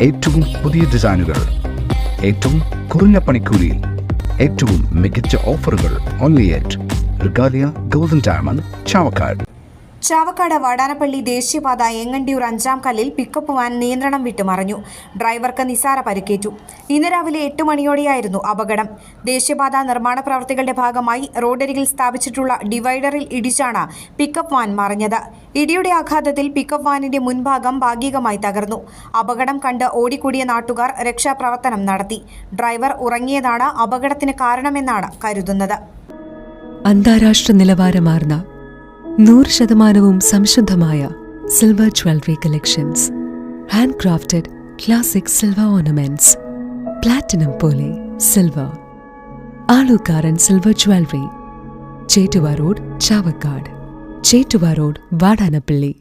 ഏറ്റവും പുതിയ ഡിസൈനുകൾ, ഏറ്റവും കുറഞ്ഞ പണിക്കൂലിയിൽ, ഏറ്റവും മികച്ച ഓഫറുകൾ. Only at Regalia golden diamond, Chavakkad. Chavakkad Vadanappally ദേശീയപാത എങ്ങണ്ടിയൂർ 5-ാം കല്ലിൽ പിക്കപ്പ് വാൻ നിയന്ത്രണം വിട്ട് മറിഞ്ഞു. ഡ്രൈവർക്ക് നിസാര പരിക്കേറ്റു. ഇന്ന് രാവിലെ 8 മണിയോടെയായിരുന്നു അപകടം. ദേശീയപാത നിർമ്മാണ പ്രവൃത്തികളുടെ ഭാഗമായി റോഡരികിൽ സ്ഥാപിച്ചിട്ടുള്ള ഡിവൈഡറിൽ ഇടിച്ചാണ് പിക്കപ്പ് വാൻ മറിഞ്ഞത്. ഇടിയുടെ ആഘാതത്തിൽ പിക്കപ്പ് വാനിന്റെ മുൻഭാഗം ഭാഗികമായി തകർന്നു. അപകടം കണ്ട് ഓടിക്കൂടിയ നാട്ടുകാർ രക്ഷാപ്രവർത്തനം നടത്തി. ഡ്രൈവർ ഉറങ്ങിയതാണ് അപകടത്തിന് കാരണമെന്നാണ് കരുതുന്നത്. അന്താരാഷ്ട്ര നിലവാരമാർന്ന 100% സംശുദ്ധമായ silver jewellery collections, hand crafted classic silver ornaments, platinum പോലെ silver, Alukaran silver jewellery, Chettuva road, Chavakkad, Chettuva road, Vadanappally.